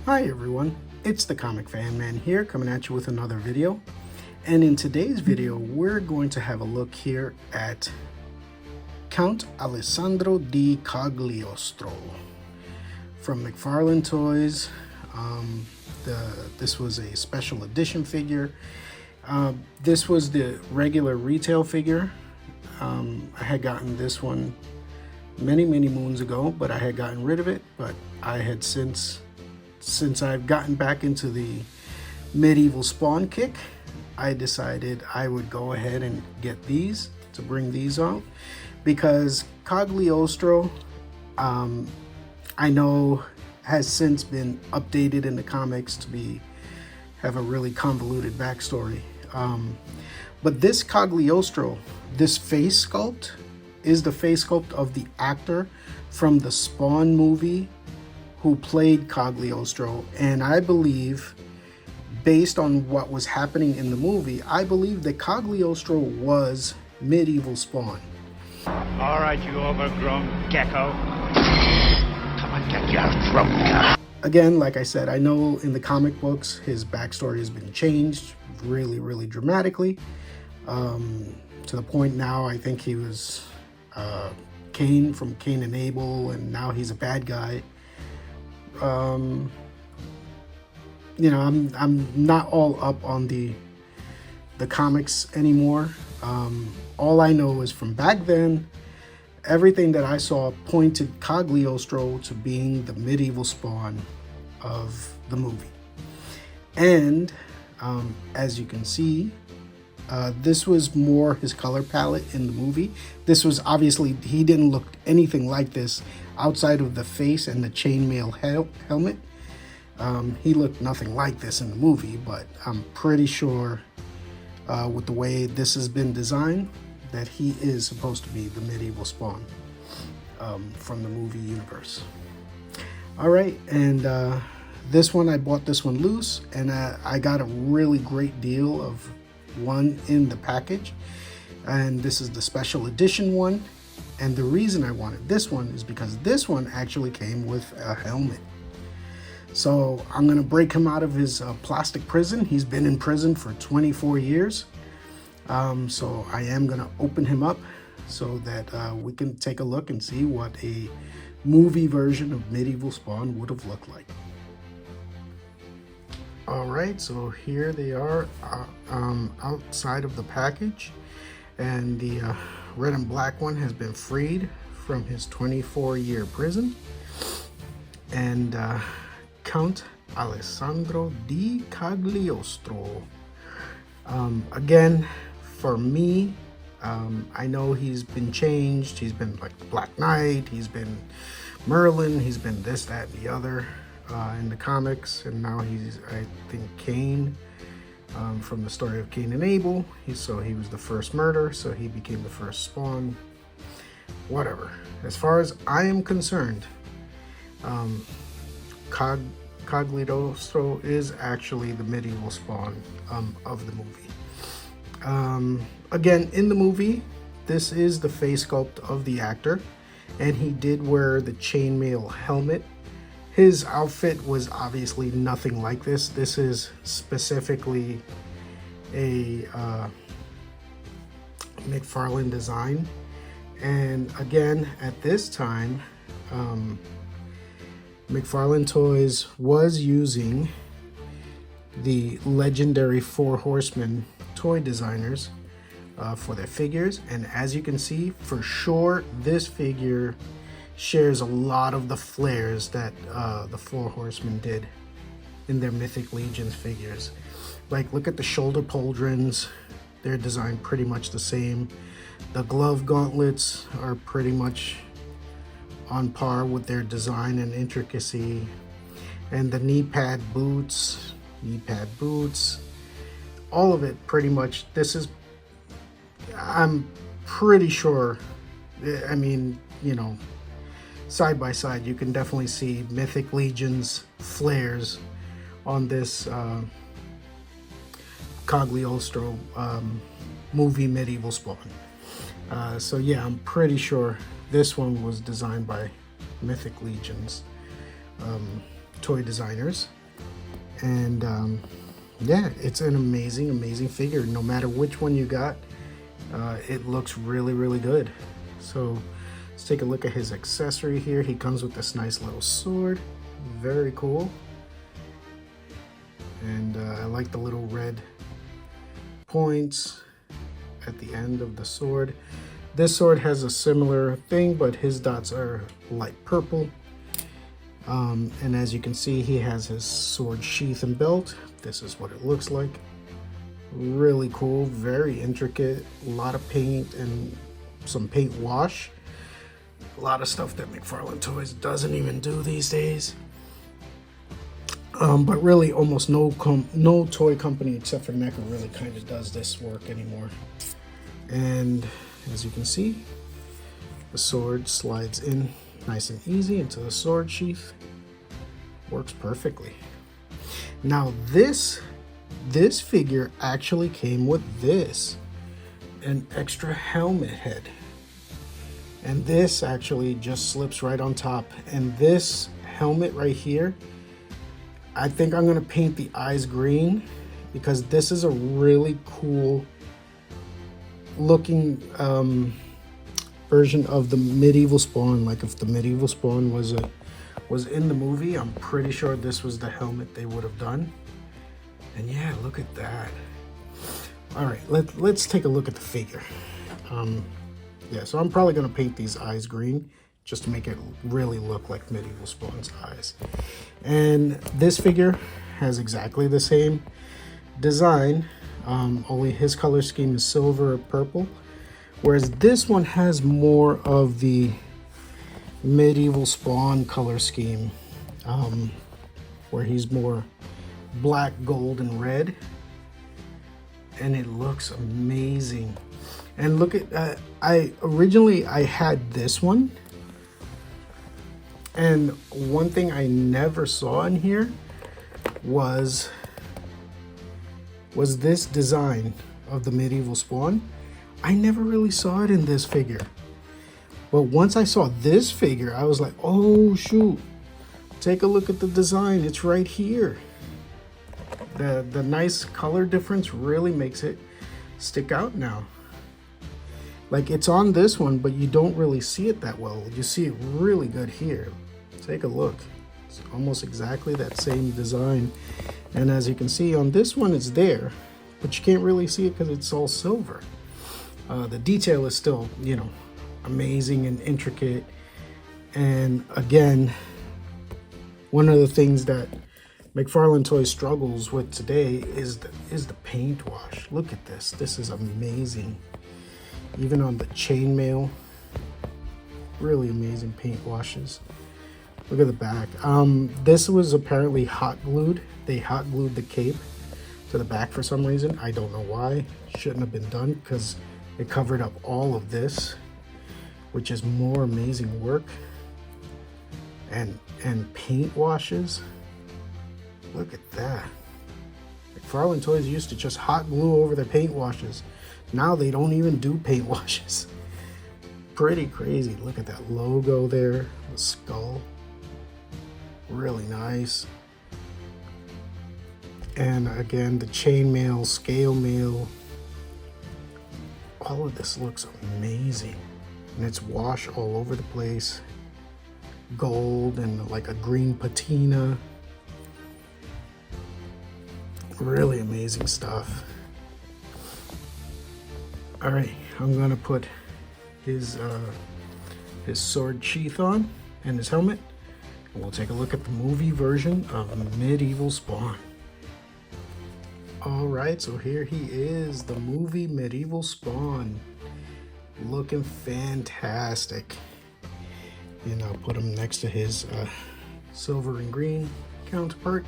Hi everyone, it's the Comic Fan Man here coming at you with another video. And in today's video, we're going to have a look here at Count Alessandro di Cogliostro from McFarlane Toys. This was a special edition figure. This was the regular retail figure. I had gotten this one many moons ago, but I had gotten rid of it. But I had since I've gotten back into the medieval Spawn kick, I decided I would go ahead and get these to bring these out, because Cogliostro, I know, has since been updated in the comics to have a really convoluted backstory. But this Cogliostro, this face sculpt, is the face sculpt of the actor from the Spawn movie who played Cogliostro, and I believe, based on what was happening in the movie, I believe that Cogliostro was medieval Spawn. All right, you overgrown gecko. Come and get your throat. Again, like I said, I know in the comic books his backstory has been changed really dramatically, to the point now I think he was Cain from Cain and Abel, and now he's a bad guy. You know, I'm not all up on the comics anymore. All I know is from back then, everything that I saw pointed Cogliostro to being the medieval Spawn of the movie. And as you can see, this was more his color palette in the movie. This was obviously, he didn't look anything like this outside of the face and the chainmail helmet. He looked nothing like this in the movie, but I'm pretty sure with the way this has been designed that he is supposed to be the medieval Spawn from the movie universe. All right, and this one, I bought this one loose, and I got a really great deal of one in the package, and this is the special edition one. And the reason I wanted this one is because this one actually came with a helmet. So I'm gonna break him out of his plastic prison. He's been in prison for 24 years. So I am gonna open him up so that we can take a look and see what a movie version of medieval Spawn would have looked like. All right, so here they are outside of the package, and the red and black one has been freed from his 24-year prison. And Count Alessandro di Cogliostro. Again, for me, I know he's been changed. He's been like the Black Knight, he's been Merlin, he's been this, that, and the other in the comics, and now he's, I think, Cain from the story of Cain and Abel. So he was the first murder, so he became the first Spawn. Whatever. As far as I am concerned, Cogliostro is actually the medieval Spawn of the movie. Again, in the movie, this is the face sculpt of the actor, and he did wear the chainmail helmet. His outfit was obviously nothing like this. This is specifically a McFarlane design. And again, at this time, McFarlane Toys was using the legendary Four Horsemen toy designers for their figures. And as you can see, for sure, this figure shares a lot of the flares that the Four Horsemen did in their Mythic Legions figures. Like, look at the shoulder pauldrons. They're designed pretty much the same. The glove gauntlets are pretty much on par with their design and intricacy. And the knee pad boots, all of it pretty much. This is, I'm pretty sure, I mean, you know, side by side, you can definitely see Mythic Legion's flares on this Cogliostro movie medieval Spawn. So yeah, I'm pretty sure this one was designed by Mythic Legion's toy designers. And yeah, it's an amazing figure. No matter which one you got, it looks really good. So let's take a look at his accessory here. He comes with this nice little sword, very cool. And I like the little red points at the end of the sword. This sword has a similar thing, but his dots are light purple. And as you can see, he has his sword sheath and belt. This is what it looks like. Really cool, very intricate, a lot of paint and some paint wash. A lot of stuff that McFarlane Toys doesn't even do these days. But really almost no toy company except for NECA really kind of does this work anymore. And as you can see, the sword slides in nice and easy into the sword sheath. Works perfectly. Now this figure actually came with this, an extra helmet head. And this actually just slips right on top. And this helmet right here, I think I'm gonna paint the eyes green because this is a really cool looking version of the medieval Spawn. Like if the medieval Spawn was in the movie, I'm pretty sure this was the helmet they would have done. And yeah, look at that. All right, let's take a look at the figure. Yeah, so I'm probably gonna paint these eyes green just to make it really look like medieval Spawn's eyes. And this figure has exactly the same design, only his color scheme is silver or purple, whereas this one has more of the medieval Spawn color scheme, where he's more black, gold, and red, and it looks amazing. And look at, I originally had this one, and one thing I never saw in here was this design of the medieval Spawn. I never really saw it in this figure. But once I saw this figure, I was like, oh shoot, take a look at the design, it's right here. The nice color difference really makes it stick out now. Like it's on this one, but you don't really see it that well. You see it really good here. Take a look. It's almost exactly that same design. And as you can see on this one, it's there, but you can't really see it because it's all silver. The detail is still, you know, amazing and intricate. And again, one of the things that McFarlane Toys struggles with today is the paint wash. Look at this. This is amazing. Even on the chainmail, really amazing paint washes. Look at the back. This was apparently hot glued. They hot glued the cape to the back for some reason. I don't know why. Shouldn't have been done because it covered up all of this, which is more amazing work. And paint washes. Look at that. McFarlane Toys used to just hot glue over their paint washes. Now they don't even do paint washes. Pretty crazy. Look at that logo there, the skull. Really nice. And again, the chainmail, scale mail. All of this looks amazing. And it's wash all over the place. Gold and like a green patina. Really amazing stuff. All right, I'm gonna put his sword sheath on and his helmet, and we'll take a look at the movie version of Medieval Spawn. All right, so here he is, the movie Medieval Spawn, looking fantastic. And I'll put him next to his silver and green counterpart.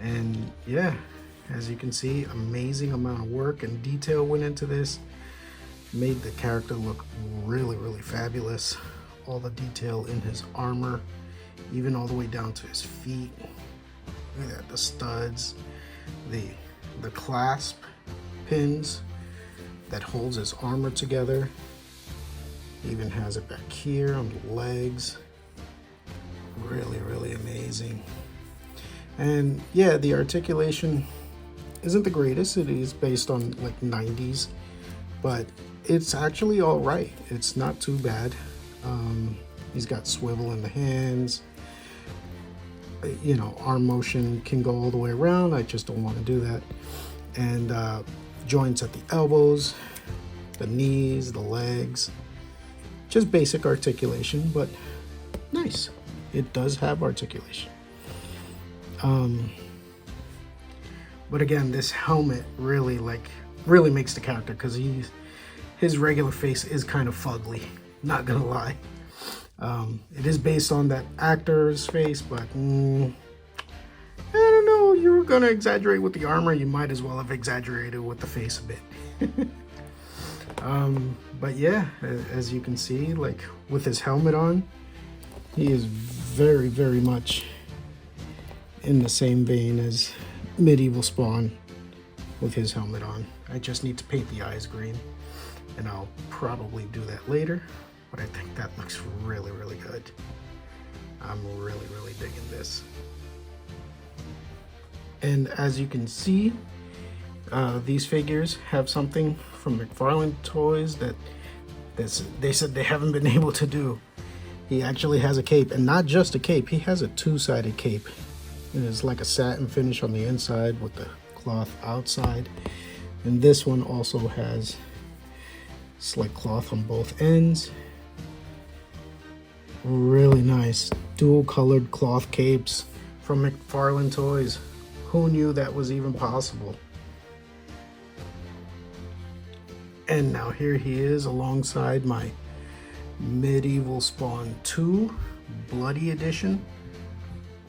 And yeah, as you can see, amazing amount of work and detail went into this. Made the character look really fabulous. All the detail in his armor, even all the way down to his feet. Look at that, the studs, the clasp pins that holds his armor together. He even has it back here on the legs. Really amazing. And yeah, the articulation isn't the greatest. It is based on like 90s, but it's actually all right. It's not too bad. He's got swivel in the hands. You know, arm motion can go all the way around. I just don't want to do that. And joints at the elbows, the knees, the legs. Just basic articulation, but nice. It does have articulation. But again, this helmet really makes the character, because his regular face is kind of fugly, not gonna lie. It is based on that actor's face, but I don't know, you were gonna exaggerate with the armor, you might as well have exaggerated with the face a bit. But yeah, as you can see, like with his helmet on, he is very, very much in the same vein as Medieval Spawn with his helmet on. I just need to paint the eyes green, and I'll probably do that later, but I think that looks really, really good. I'm really, really digging this. And as you can see, these figures have something from McFarlane Toys that they said they haven't been able to do. He actually has a cape, and not just a cape, he has a two-sided cape. It is like a satin finish on the inside with the cloth outside. And this one also has slick cloth on both ends. Really nice dual colored cloth capes from McFarlane Toys. Who knew that was even possible? And now here he is alongside my Medieval Spawn 2 Bloody Edition.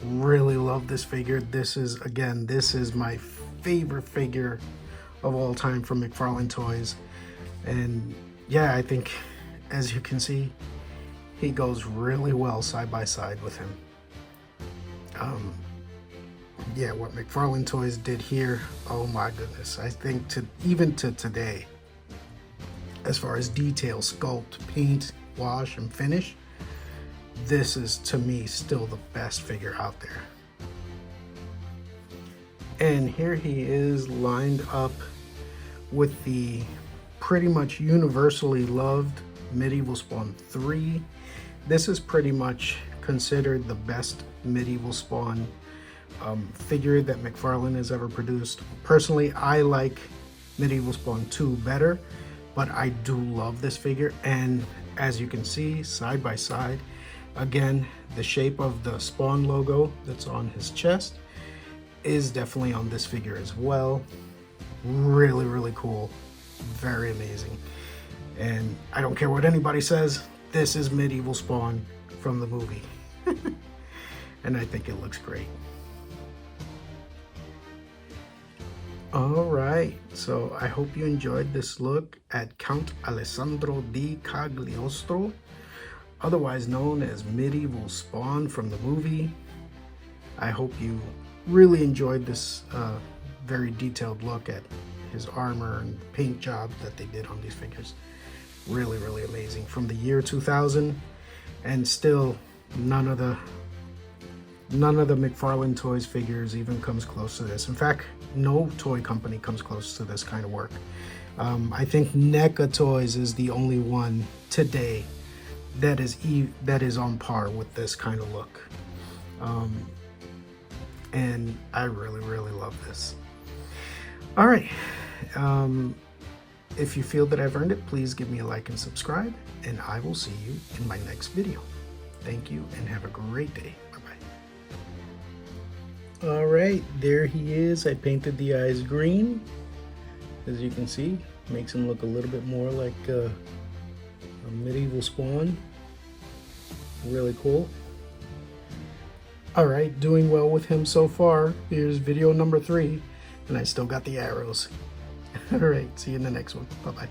Really love this figure. This is my favorite figure of all time from McFarlane Toys. And yeah, I think, as you can see, he goes really well side by side with him. Yeah, what McFarlane Toys did here, oh my goodness. I think even to today, as far as detail, sculpt, paint, wash, and finish, this is, to me, still the best figure out there. And here he is lined up with the pretty much universally loved Medieval Spawn 3. This is pretty much considered the best Medieval Spawn figure that McFarlane has ever produced. Personally, I like Medieval Spawn 2 better, but I do love this figure. And as you can see, side by side, again, the shape of the Spawn logo that's on his chest is definitely on this figure as well. Really, really cool. Very amazing. And I don't care what anybody says, this is Medieval Spawn from the movie. And I think it looks great. All right, so I hope you enjoyed this look at Count Alessandro di Cogliostro, otherwise known as Medieval Spawn from the movie. I hope you really enjoyed this very detailed look at his armor and paint job that they did on these figures. Really, really amazing. From the year 2000, and still none of the McFarlane Toys figures even comes close to this. In fact, no toy company comes close to this kind of work. I think NECA Toys is the only one today that is on par with this kind of look. And I really, really love this. All right. If you feel that I've earned it, please give me a like and subscribe, and I will see you in my next video. Thank you, and have a great day. Bye-bye. All right, there he is. I painted the eyes green. As you can see, makes him look a little bit more like a Medieval Spawn. Really cool. All right, doing well with him so far. Here's video number 3, and I still got the arrows. All right, see you in the next one. Bye-bye.